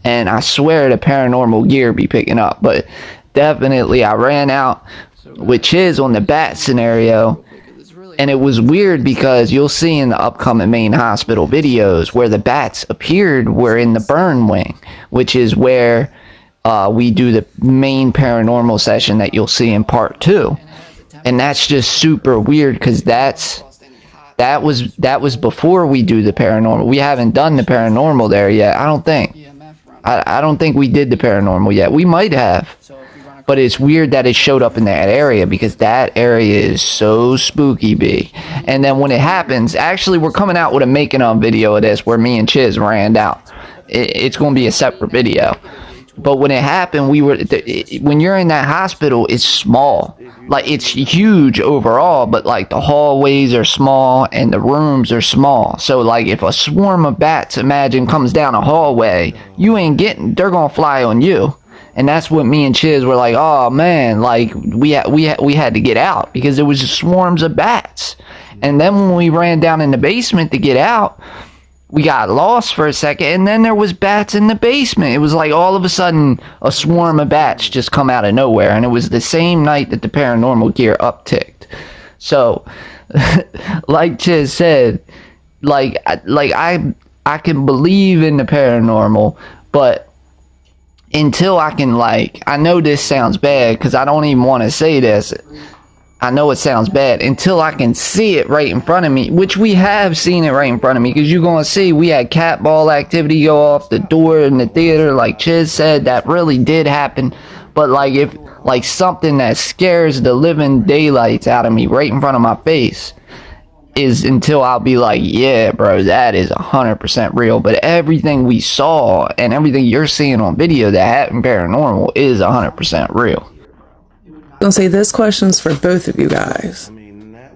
And I swear the paranormal gear be picking up. But definitely I ran out with Chiz on the bat scenario. And it was weird because you'll see in the upcoming main hospital videos where the bats appeared were in the burn wing, which is where we do the main paranormal session that you'll see in part 2. And that's just super weird because that was before we do the paranormal. We haven't done the paranormal there yet, I don't think. I don't think we did the paranormal yet. We might have. But it's weird that it showed up in that area because that area is so spooky, B. And then when it happens, actually we're coming out with a making of video of this where me and Chiz ran out. It's going to be a separate video. But when it happened, when you're in that hospital, it's small. Like, it's huge overall, but like the hallways are small and the rooms are small. So like if a swarm of bats, imagine, comes down a hallway, they're going to fly on you. And that's what me and Chiz were like, oh man, like we had to get out because there was just swarms of bats. And then when we ran down in the basement to get out, we got lost for a second, and then there was bats in the basement. It was like all of a sudden a swarm of bats just come out of nowhere, and it was the same night that the paranormal gear upticked. So like Chiz said, I can believe in the paranormal, but until I can, like, I know this sounds bad because I don't even want to say this. I know it sounds bad until I can see it right in front of me, which we have seen it right in front of me, because you're going to see we had cat ball activity go off the door in the theater, like Chiz said, that really did happen. But like, if like something that scares the living daylights out of me right in front of my face, is until I'll be like, yeah, bro, that is 100% real. But everything we saw and everything you're seeing on video that happened paranormal is 100% real. I'm gonna say this question's for both of you guys.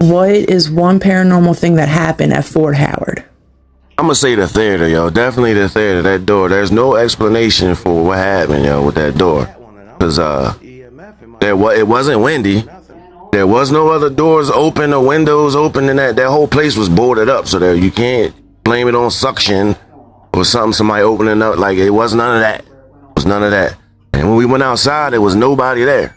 What is one paranormal thing that happened at Fort Howard? I'm gonna say the theater, yo. Definitely the theater, that door. There's no explanation for what happened, yo, with that door. Cause it wasn't windy. There was no other doors open or windows open, and that whole place was boarded up. So there, you can't blame it on suction or somebody opening up. Like, it was none of that. It was none of that. And when we went outside, there was nobody there.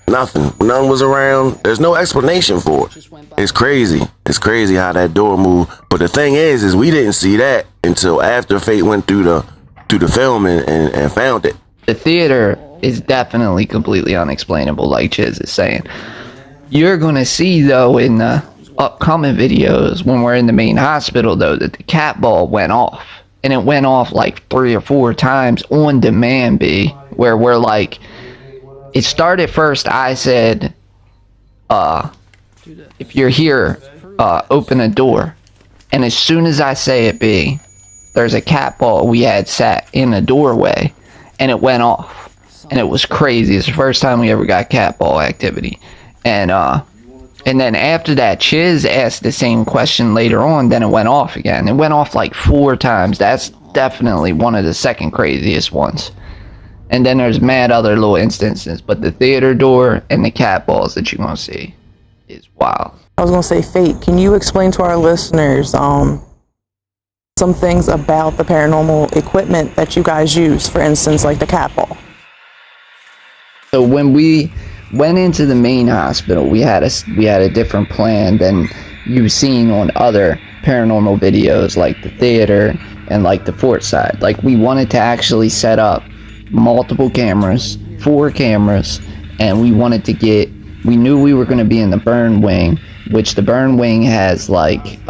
Nothing. None was around. There's no explanation for it. It's crazy. It's crazy how that door moved. But the thing is we didn't see that until after Fate went through the film and found it. The theater is definitely completely unexplainable, like Chiz is saying. You're gonna see, though, in the upcoming videos when we're in the main hospital, though, that the cat ball went off. And it went off like 3 or 4 times on demand, B, where we're like, it started first, I said, if you're here, open a door. And as soon as I say it, B, there's a cat ball we had sat in the doorway, and it went off. And it was crazy. It's the first time we ever got cat ball activity. And then after that, Chiz asked the same question later on, then it went off again. It went off like 4 times. That's definitely one of the second craziest ones. And then there's mad other little instances, but the theater door and the cat balls that you're gonna see is wild. I was gonna say, Fate, can you explain to our listeners some things about the paranormal equipment that you guys use, for instance, like the cat ball? So when we went into the main hospital, we had a different plan than you've seen on other paranormal videos, like the theater and like the fort side. Like, we wanted to actually set up multiple cameras, 4 cameras, and we knew we were going to be in the burn wing, which the burn wing has like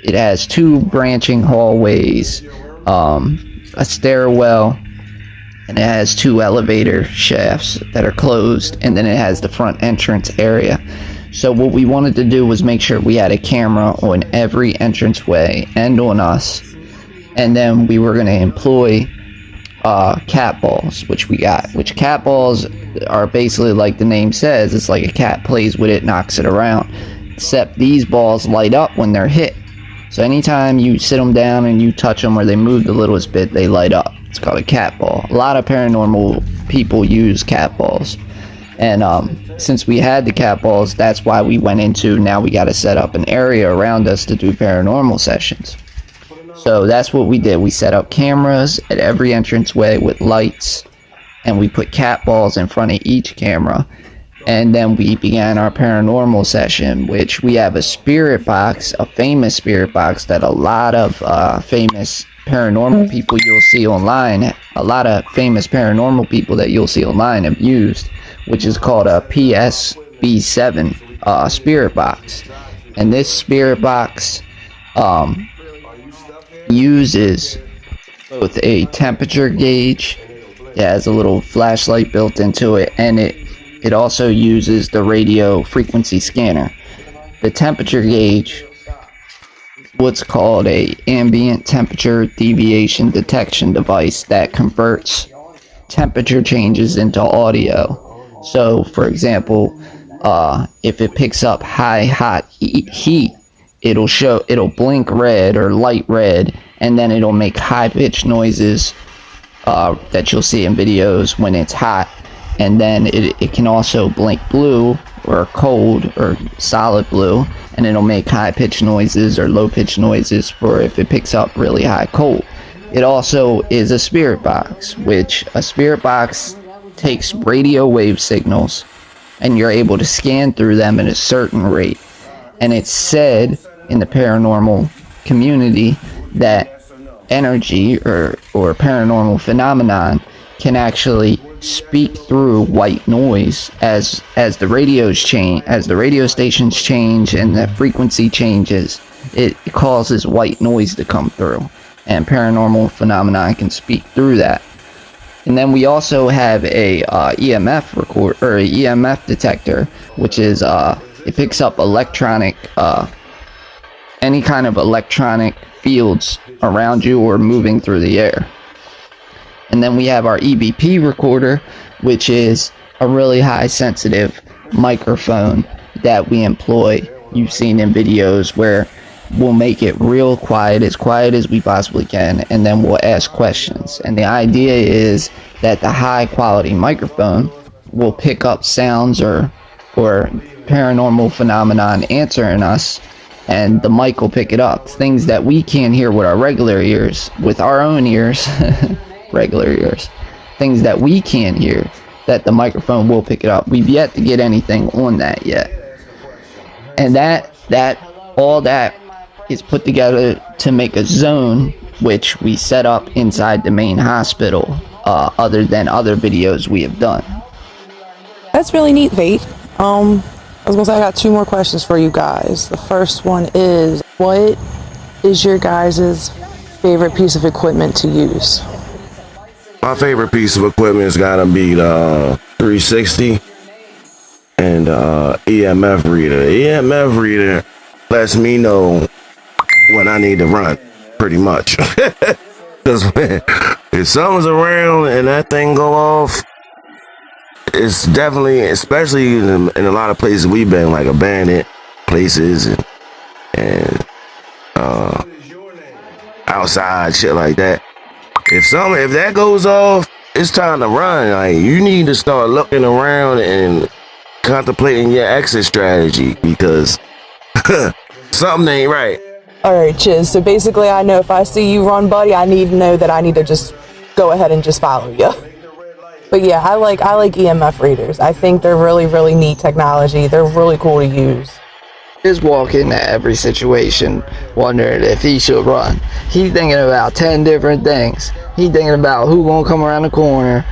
it has 2 branching hallways, a stairwell, and it has 2 elevator shafts that are closed, and then it has the front entrance area. So what we wanted to do was make sure we had a camera on every entranceway and on us, and then we were going to employ cat balls, which we got. Which cat balls are basically, like the name says, it's like a cat plays with it, knocks it around, except these balls light up when they're hit. So anytime you sit them down and you touch them or they move the littlest bit, they light up. It's called a cat ball. A lot of paranormal people use cat balls, and since we had the cat balls, that's why we went into, now we got to set up an area around us to do paranormal sessions. So that's what we did. We set up cameras at every entranceway with lights, and we put cat balls in front of each camera. And then we began our paranormal session, which we have a spirit box, a famous spirit box that a lot of famous paranormal people you'll see online, a lot of famous paranormal people that you'll see online have used, which is called a PSB7 spirit box. And this spirit box uses both a temperature gauge, it has a little flashlight built into it, and it also uses the radio frequency scanner. The temperature gauge is what's called a ambient temperature deviation detection device that converts temperature changes into audio. So for example, if it picks up hot heat, it'll blink red or light red, and then it'll make high-pitched noises that you'll see in videos when it's hot. And then it can also blink blue or cold or solid blue, and it'll make high-pitched noises or low-pitched noises for if it picks up really high cold. It also is a spirit box, which a spirit box takes radio wave signals, and you're able to scan through them at a certain rate. And it's said in the paranormal community that energy or paranormal phenomenon can actually speak through white noise as the radios change, as the radio stations change and the frequency changes. It causes white noise to come through, and paranormal phenomenon can speak through that. And then we also have a EMF record or a EMF detector, which is it picks up electronic any kind of electronic fields around you or moving through the air. And then we have our EVP recorder, which is a really high sensitive microphone that we employ. You've seen in videos where we'll make it real quiet as we possibly can, and then we'll ask questions. And the idea is that the high quality microphone will pick up sounds or paranormal phenomenon answering us, and the mic will pick it up. Things that we can't hear with our regular ears, with our own ears, regular ears. Things that we can't hear, that the microphone will pick it up. We've yet to get anything on that yet. And all that is put together to make a zone which we set up inside the main hospital, other than other videos we have done. That's really neat, Fate. I was gonna say I got 2 more questions for you guys. The first one is, what is your guys' favorite piece of equipment to use? My favorite piece of equipment's gotta be the 360 and EMF reader. The EMF reader lets me know when I need to run, pretty much. Because if someone's around and that thing go off, it's definitely, especially in a lot of places we've been, like abandoned places and outside shit like that. If that goes off, it's time to run. Like, you need to start looking around and contemplating your exit strategy, because something ain't right. All right, Chiz. So basically, I know if I see you run, buddy, I need to know that I need to just go ahead and just follow you. But yeah, I like EMF readers. I think they're really, really neat technology. They're really cool to use. Is walking into every situation wondering if he should run. He's thinking about 10 different things. He's thinking about who's gonna come around the corner,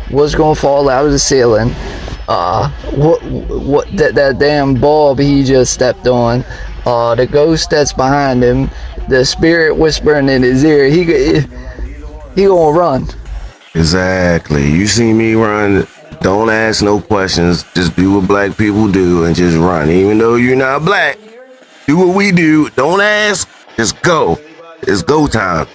what's gonna fall out of the ceiling, what that damn bulb he just stepped on, the ghost that's behind him, the spirit whispering in his ear. He gonna run. Exactly. You see me run, don't ask no questions. Just do what black people do and just run. Even though you're not black, do what we do. Don't ask, just go. It's go time.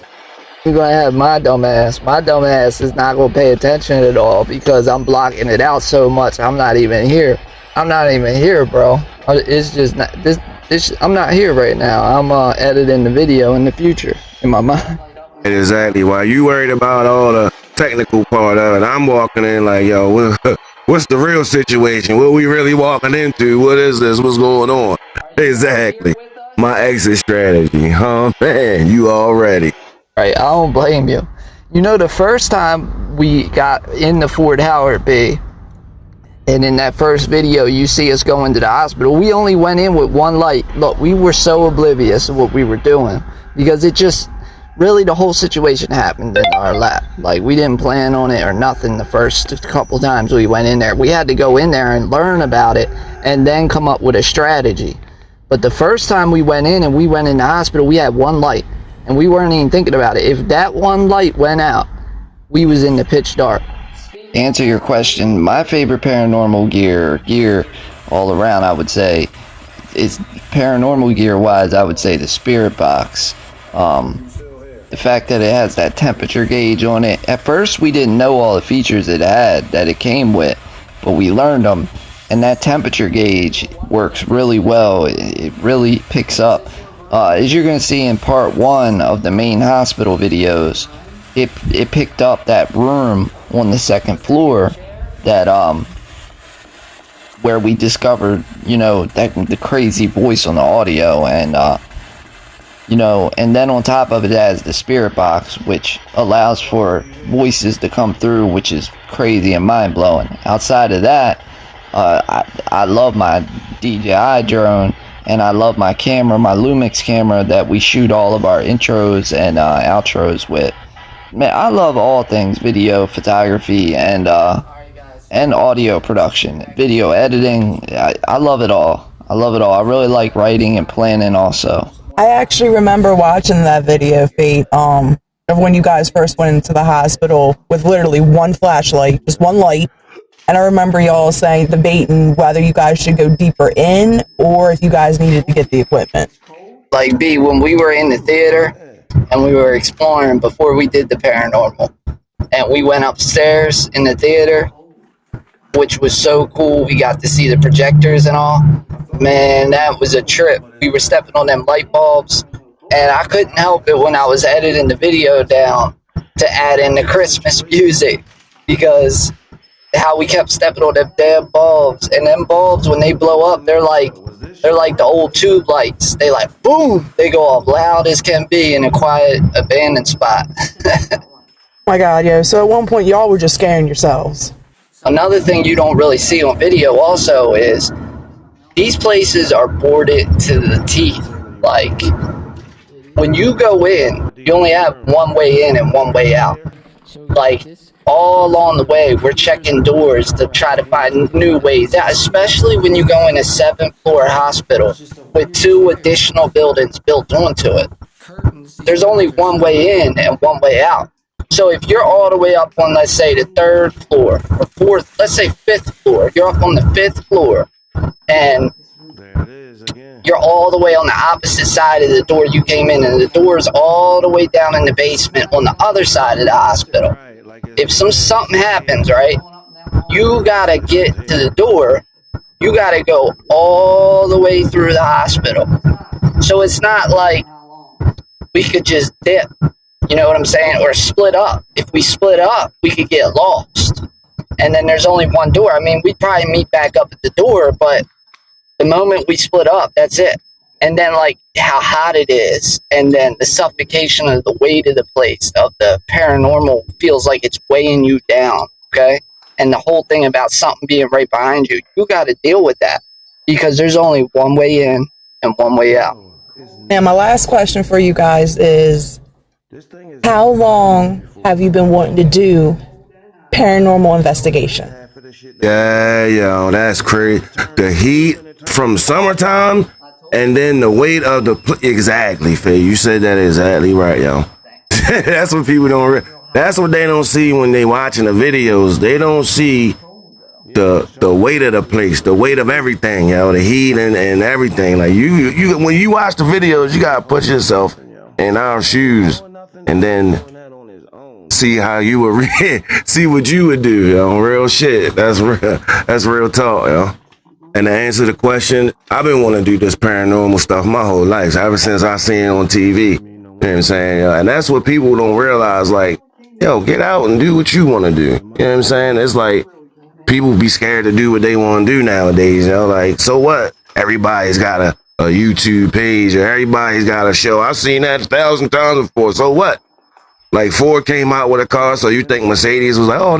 You're gonna have my dumb ass. My dumb ass is not gonna pay attention at all because I'm blocking it out so much. I'm not even here. I'm not even here, bro. It's just not this. I'm not here right now. I'm editing the video in the future in my mind. Exactly. While you worried about all the technical part of it, I'm walking in like, yo, what's the real situation? What we really walking into? What is this? What's going on? Exactly. My exit strategy. Huh, man, you already. Right, I don't blame you. You know, the first time we got in the Fort Howard B, and in that first video you see us going to the hospital, we only went in with one light. Look, we were so oblivious of what we were doing because it just really, the whole situation happened in our lap. Like, we didn't plan on it or nothing the first couple times we went in there. We had to go in there and learn about it and then come up with a strategy. But the first time we went in and we went in the hospital, we had one light and we weren't even thinking about it. If that one light went out, we was in the pitch dark. To answer your question, my favorite paranormal gear all around, I would say, is paranormal gear wise, I would say the spirit box. The fact that it has that temperature gauge on it. At first, we didn't know all the features it had that it came with, but we learned them. And that temperature gauge works really well. It really picks up. As you're going to see in part 1 of the main hospital videos, it picked up that room on the 2nd floor that where we discovered, you know, that the crazy voice on the audio, and you know, and then on top of it has the spirit box, which allows for voices to come through, which is crazy and mind-blowing. Outside of that, I love my DJI drone, and I love my camera, my Lumix camera that we shoot all of our intros and outros with. Man, I love all things video, photography, and audio production, video editing. I love it all. I love it all. I really like writing and planning also. I actually remember watching that video, Fate, of when you guys first went into the hospital with literally one flashlight, just one light. And I remember y'all saying, debating whether you guys should go deeper in or if you guys needed to get the equipment. Like B, when we were in the theater and we were exploring before we did the paranormal, and we went upstairs in the theater, which was so cool. We got to see the projectors and all. Man, that was a trip. We were stepping on them light bulbs, and I couldn't help it when I was editing the video down to add in the Christmas music, because how we kept stepping on them damn bulbs. And them bulbs, when they blow up, they're like the old tube lights. They like boom, they go off loud as can be in a quiet abandoned spot. My God, yo. So at one point y'all were just scaring yourselves. Another thing you don't really see on video also is these places are boarded to the teeth. Like, when you go in, you only have one way in and one way out. Like, all along the way, we're checking doors to try to find new ways out, especially when you go in a 7th-floor hospital with 2 additional buildings built onto it. There's only one way in and one way out. So if you're all the way up on, let's say, the 3rd floor, or 4th, let's say 5th floor, you're up on the 5th floor, and you're all the way on the opposite side of the door you came in, and the door's all the way down in the basement on the other side of the hospital. If something happens, right, you gotta get to the door, you gotta go all the way through the hospital. So it's not like we could just dip, you know what I'm saying, or split up. If we split up, we could get lost. And then there's only one door. I mean, we'd probably meet back up at the door, but the moment we split up, that's it. And then, like, how hot it is, and then the suffocation of the weight of the place, of the paranormal, feels like it's weighing you down, okay? And the whole thing about something being right behind you, you got to deal with that, because there's only one way in and one way out. And my last question for you guys is, how long have you been wanting to do paranormal investigation? Yeah, yo, that's crazy. The heat from summertime, and then the weight of the exactly, Faye. You said that exactly right, yo. That's what people don't. That's what they don't see when they watching the videos. They don't see the weight of the place, the weight of everything, yo, the heat and everything. Like you when you watch the videos, you gotta put yourself in our shoes, and then see how you would see what you would do, yo. Real shit. That's real talk, yo. And to answer the question, I've been wanting to do this paranormal stuff my whole life, ever since I seen it on TV. You know what I'm saying? Yo? And that's what people don't realize. Like, yo, get out and do what you want to do. You know what I'm saying? It's like people be scared to do what they want to do nowadays. You know, like, so what? Everybody's got a YouTube page, or everybody's got a show. I've seen that 1,000 times before. So what? Like, Ford came out with a car, so you think Mercedes was like, oh,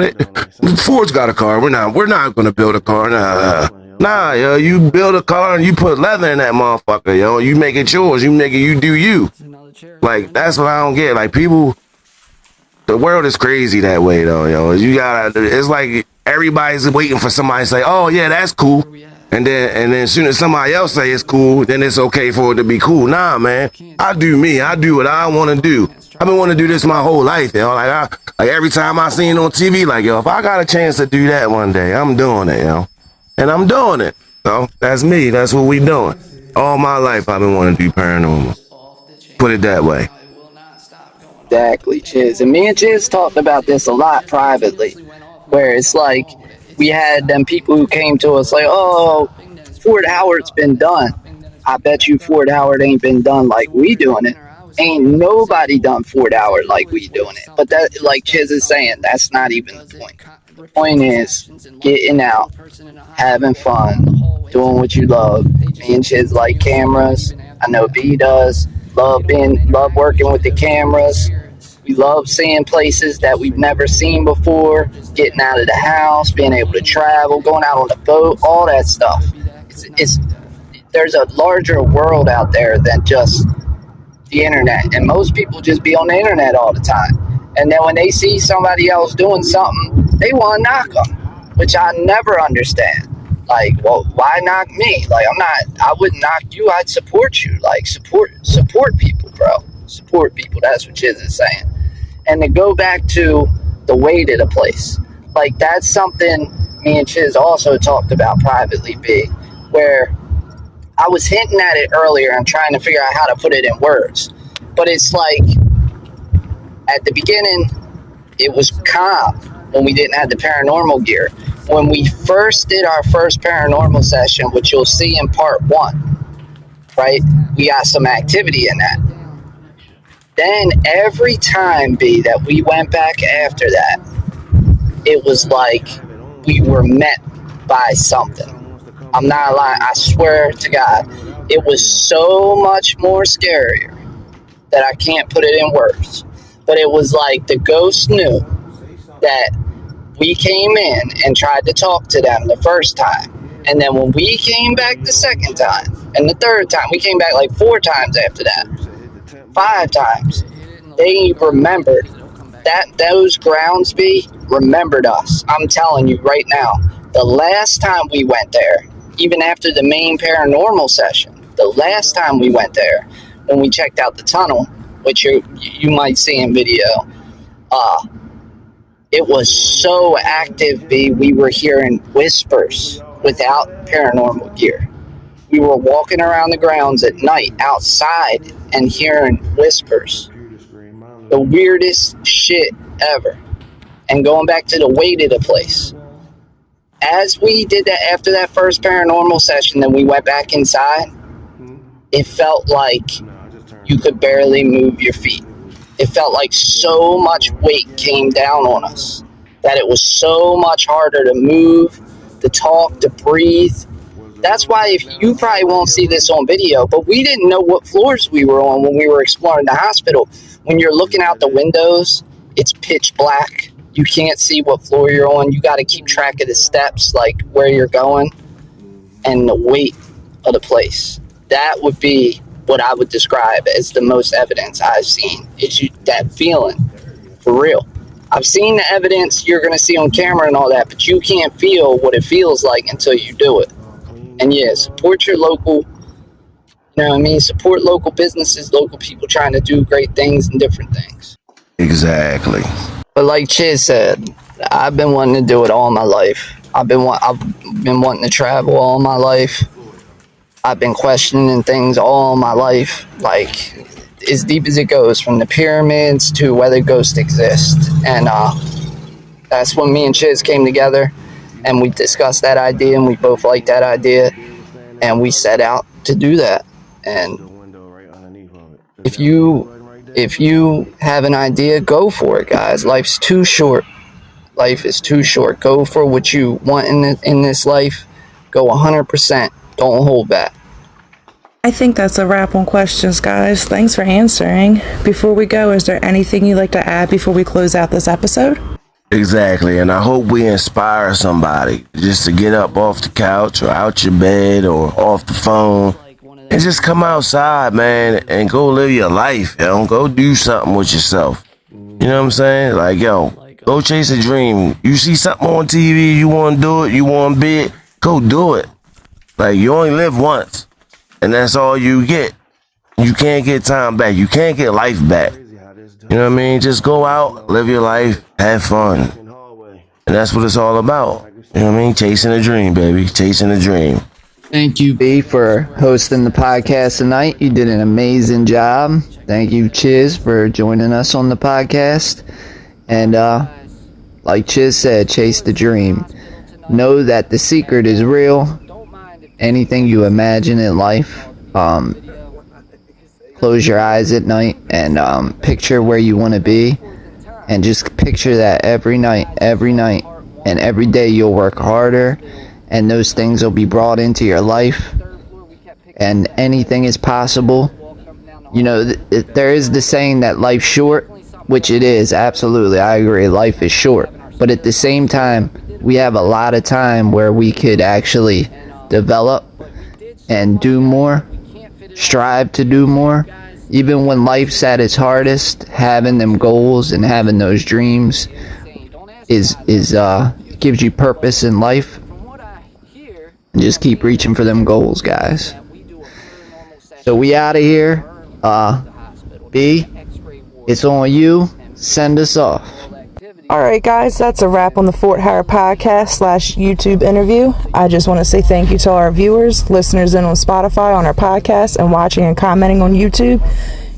Ford's got a car. We're not going to build a car. Nah, yo, you build a car and you put leather in that motherfucker, yo. You make it yours. You do you. Like, that's what I don't get. Like, people, the world is crazy that way, though, yo. It's like everybody's waiting for somebody to say, oh, yeah, that's cool. And then as soon as somebody else say it's cool, then it's okay for it to be cool. Nah, man, I do me. I do what I want to do. I've been wanting to do this my whole life, yo. Like every time I seen it on TV, like, yo, if I got a chance to do that one day, I'm doing it, yo. And I'm doing it. So that's me. That's what we doing. All my life I've been wanting to do paranormal. Put it that way. Exactly, Chiz. And me and Chiz talked about this a lot privately, where it's like we had them people who came to us like, oh, Fort Howard's been done. I bet you Fort Howard ain't been done like we doing it. Ain't nobody done Fort Howard like we doing it. But that, like Chiz is saying, that's not even the point. The point is getting out, having fun, doing what you love. Me and Chiz like cameras. I know B does. Love working with the cameras. We love seeing places that we've never seen before, getting out of the house, being able to travel, going out on the boat, all that stuff. it's there's a larger world out there than just the internet, and most people just be on the internet all the time. And then when they see somebody else doing something, they want to knock them, which I never understand. Like, well, why knock me? Like, I wouldn't knock you. I'd support you. Like, support people, bro. Support people. That's what Chiz is saying. And to go back to the weight of the place, like, that's something me and Chiz also talked about privately, B, where I was hinting at it earlier and trying to figure out how to put it in words. But it's like, at the beginning, it was calm when we didn't have the paranormal gear. When we first did our first paranormal session, which you'll see in part 1, right? We got some activity in that. Then every time, B, that we went back after that, it was like we were met by something. I'm not lying. I swear to God, it was so much more scarier that I can't put it in words. But it was like the ghost knew that we came in and tried to talk to them the first time. And then when we came back the second time, and the third time, we came back like 4 times after that, 5 times, they remembered that those grounds, B, remembered us. I'm telling you right now, the last time we went there, even after the main paranormal session, the last time we went there, when we checked out the tunnel, which you might see in video, it was so active, B, we were hearing whispers without paranormal gear. We were walking around the grounds at night outside and hearing whispers. The weirdest shit ever. And going back to the weight of the place. As we did that after that first paranormal session, then we went back inside, it felt like you could barely move your feet. It felt like so much weight came down on us that it was so much harder to move, to talk, to breathe. That's why if you probably won't see this on video, but we didn't know what floors we were on when we were exploring the hospital. When you're looking out the windows, it's pitch black. You can't see what floor you're on. You got to keep track of the steps, like where you're going, and the weight of the place. That would be what I would describe as the most evidence I've seen. Is that feeling, for real. I've seen the evidence you're going to see on camera and all that, but you can't feel what it feels like until you do it. And yeah, support your local, you know what I mean? Support local businesses, local people trying to do great things and different things. Exactly. But like Chiz said, I've been wanting to do it all my life. I've been wanting to travel all my life. I've been questioning things all my life, like as deep as it goes, from the pyramids to whether ghosts exist. And that's when me and Chiz came together and we discussed that idea, and we both liked that idea, and we set out to do that. And if you have an idea, go for it, guys. Life's too short. Life is too short. Go for what you want in this life. Go 100%. Don't hold back. I think that's a wrap on questions, guys. Thanks for answering. Before we go, is there anything you'd like to add before we close out this episode? Exactly, and I hope we inspire somebody just to get up off the couch or out your bed or off the phone and just come outside, man, and go live your life, yo. Go do something with yourself. You know what I'm saying? Like, yo, go chase a dream. You see something on TV, you want to do it, you want to be it, go do it. Like, you only live once, and that's all you get. You can't get time back. You can't get life back. You know what I mean? Just go out, live your life, have fun. And that's what it's all about. You know what I mean? Chasing a dream, baby. Chasing a dream. Thank you, B, for hosting the podcast tonight. You did an amazing job. Thank you, Chiz, for joining us on the podcast. And like Chiz said, chase the dream. Know that the secret is real. Anything you imagine in life, close your eyes at night and picture where you want to be, and just picture that every night, and every day you'll work harder, and those things will be brought into your life, and anything is possible. You know, there is the saying that life's short, which it is, absolutely, I agree, life is short, but at the same time, we have a lot of time where we could actually develop and do more. Strive to do more. Even when life's at its hardest, having them goals and having those dreams is gives you purpose in life. And just keep reaching for them goals, guys. So we out of here. B, it's on you. Send us off. Alright guys, that's a wrap on the Fort Howard podcast / YouTube interview. I just want to say thank you to our viewers, listeners in on Spotify, on our podcast, and watching and commenting on YouTube.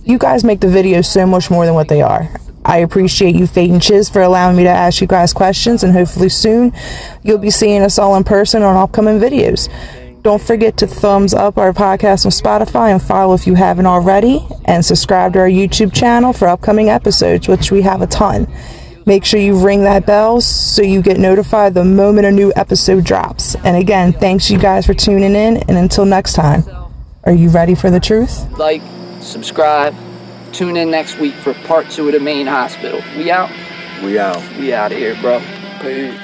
You guys make the videos so much more than what they are. I appreciate you, Fate and Chiz, for allowing me to ask you guys questions, and hopefully soon you'll be seeing us all in person on upcoming videos. Don't forget to thumbs up our podcast on Spotify and follow if you haven't already, and subscribe to our YouTube channel for upcoming episodes, which we have a ton. Make sure you ring that bell so you get notified the moment a new episode drops. And again, thanks you guys for tuning in, and until next time, are you ready for the truth? Like, subscribe, tune in next week for part 2 of the main hospital. We out? We out. We out of here, bro. Peace.